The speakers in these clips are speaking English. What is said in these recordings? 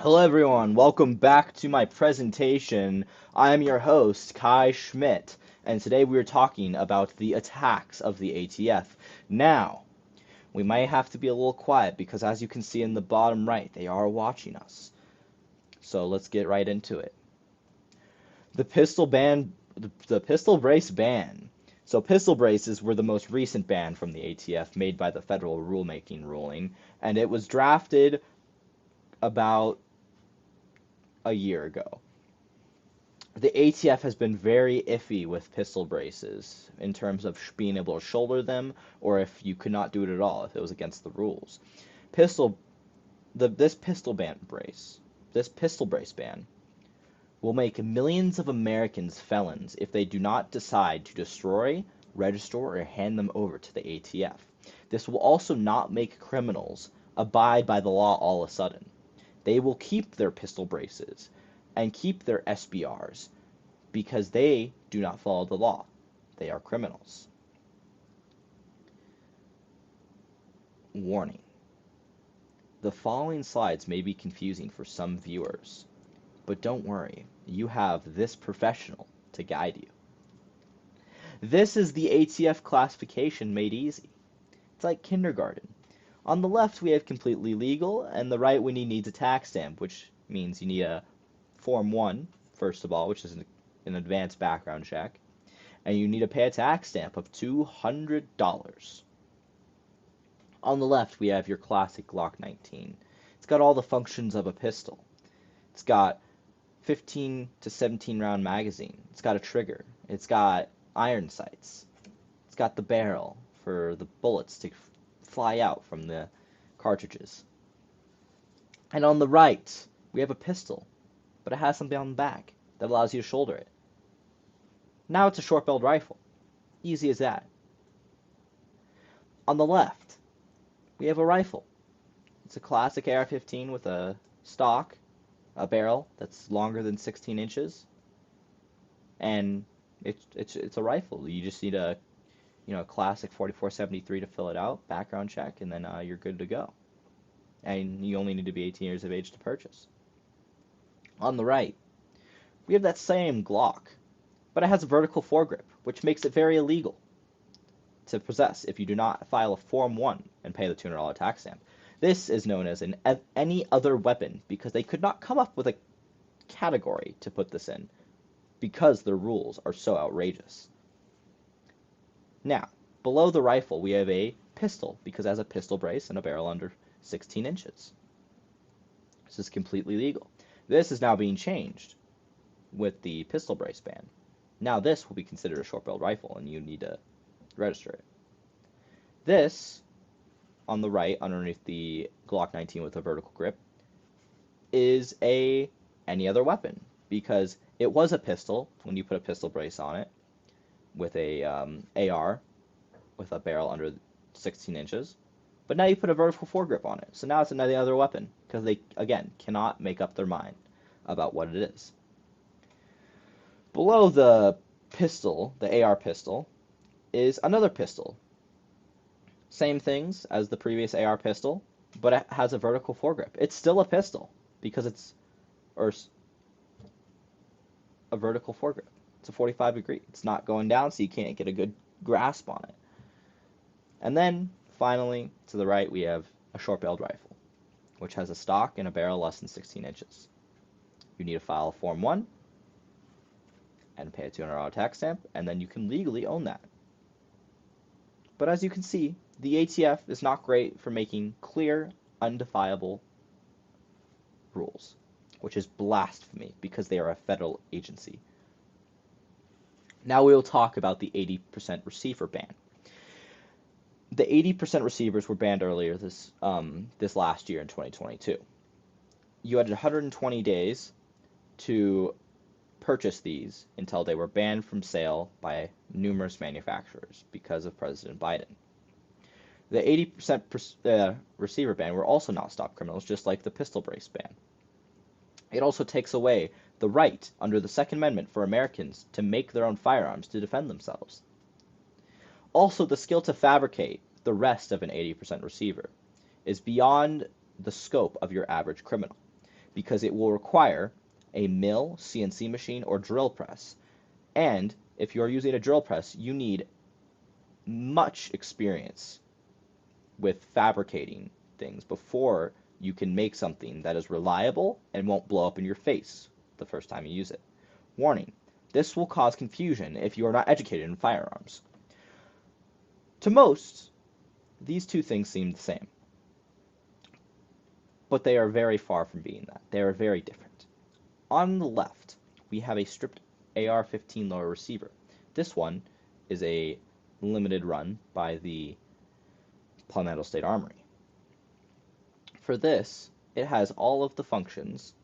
Hello everyone, welcome back to my presentation. I am your host, Kai Schmidt, and today we are talking about the attacks of the ATF. Now, we might have to be a little quiet because as you can see in the bottom right, they are watching us. So let's get right into it. The pistol ban, the pistol brace ban. So pistol braces were the most recent ban from the ATF made by the federal rulemaking ruling, and it was drafted about a year ago. The ATF has been very iffy with pistol braces in terms of being able to shoulder them, or if you could not do it at all, if it was against the rules. Pistol, this pistol brace ban will make millions of Americans felons if they do not decide to destroy, register, or hand them over to the ATF. This will also not make criminals abide by the law all of a sudden. They will keep their pistol braces and keep their SBRs because they do not follow the law. They are criminals. Warning. The following slides may be confusing for some viewers, but don't worry, you have this professional to guide you. This is the ATF classification made easy. It's like kindergarten. On the left we have completely legal, and the right when you need a tax stamp, which means you need a Form 1, first of all, which is an advanced background check, and you need to pay a tax stamp of $200. On the left, we have your classic Glock 19. It's got all the functions of a pistol. It's got 15 to 17 round magazine. It's got a trigger. It's got iron sights. It's got the barrel for the bullets to fly out from the cartridges. And on the right, we have a pistol, but it has something on the back that allows you to shoulder it. Now it's a short-barreled rifle. Easy as that. On the left, we have a rifle. It's a classic AR-15 with a stock, a barrel that's longer than 16 inches, and it's a rifle. You just need a classic 4473 to fill it out, background check, and then you're good to go. And you only need to be 18 years of age to purchase. On the right, we have that same Glock, but it has a vertical foregrip, which makes it very illegal to possess if you do not file a Form 1 and pay the $200 tax stamp. This is known as any other weapon because they could not come up with a category to put this in because their rules are so outrageous. Now, below the rifle, we have a pistol because it has a pistol brace and a barrel under 16 inches. This is completely legal. This is now being changed with the pistol brace ban. Now this will be considered a short-barreled rifle and you need to register it. This, on the right, underneath the Glock 19 with a vertical grip, is any other weapon because it was a pistol when you put a pistol brace on it with a AR with a barrel under 16 inches, but now you put a vertical foregrip on it, so now it's another other weapon because they again cannot make up their mind about what it is. Below the pistol, the AR pistol, is another pistol. Same things as the previous AR pistol, but it has a vertical foregrip. It's still a pistol because it's or a vertical foregrip. It's a 45 degree. It's not going down, so you can't get a good grasp on it. And then finally, to the right, we have a short-barreled rifle, which has a stock and a barrel less than 16 inches. You need to file a Form 1 and pay a $200 tax stamp, and then you can legally own that. But as you can see, the ATF is not great for making clear, undefiable rules, which is blasphemy because they are a federal agency. Now we will talk about the 80% receiver ban. The 80% receivers were banned earlier this last year in 2022. You had 120 days to purchase these until they were banned from sale by numerous manufacturers because of President Biden. The 80% receiver ban will also not stop criminals, just like the pistol brace ban. It also takes away the right under the Second Amendment for Americans to make their own firearms to defend themselves. Also, the skill to fabricate the rest of an 80% receiver is beyond the scope of your average criminal. because it will require a mill, CNC machine, or drill press. And if you're using a drill press, you need much experience with fabricating things before you can make something that is reliable and won't blow up in your face the first time you use it. Warning, this will cause confusion if you are not educated in firearms. To most, these two things seem the same, but they are very far from being that. They are very different. On the left, we have a stripped AR-15 lower receiver. This one is a limited run by the Palmetto State Armory. For this, it has all of the functions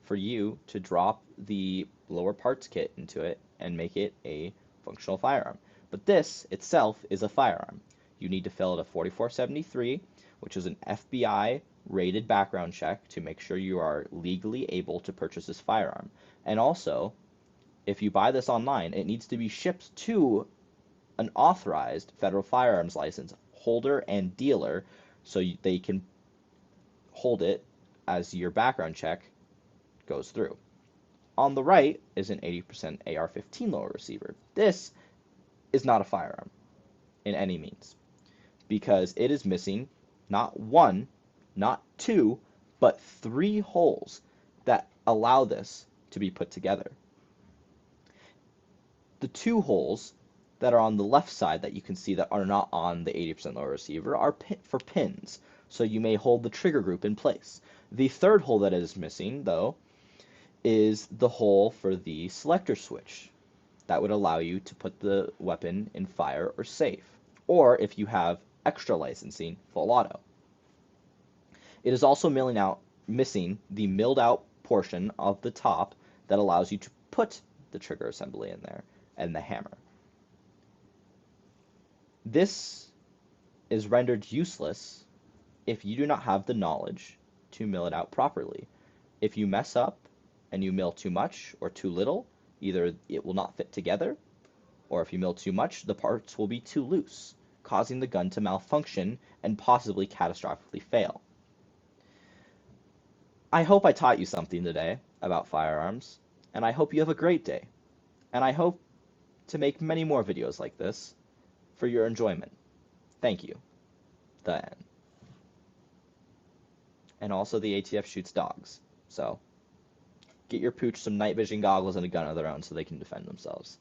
for you to drop the lower parts kit into it and make it a functional firearm. But this itself is a firearm. You need to fill out a 4473, which is an FBI rated background check to make sure you are legally able to purchase this firearm. And also, if you buy this online, it needs to be shipped to an authorized federal firearms license holder and dealer so they can hold it as your background check goes through. On the right is an 80% AR-15 lower receiver. This is not a firearm in any means because it is missing not one, not two, but 3 holes that allow this to be put together. The 2 holes that are on the left side that you can see that are not on the 80% lower receiver are for pins, so you may hold the trigger group in place. The 3rd hole that is missing, though, is the hole for the selector switch that would allow you to put the weapon in fire or safe, or if you have extra licensing, full auto. It is also missing the milled out portion of the top that allows you to put the trigger assembly in there and the hammer. This is rendered useless if you do not have the knowledge to mill it out properly. If you mess up and you mill too much or too little, either it will not fit together, or if you mill too much, the parts will be too loose, causing the gun to malfunction and possibly catastrophically fail. I hope I taught you something today about firearms, and I hope you have a great day. And I hope to make many more videos like this for your enjoyment. Thank you. The end. And also the ATF shoots dogs, so get your pooch some night vision goggles and a gun of their own so they can defend themselves.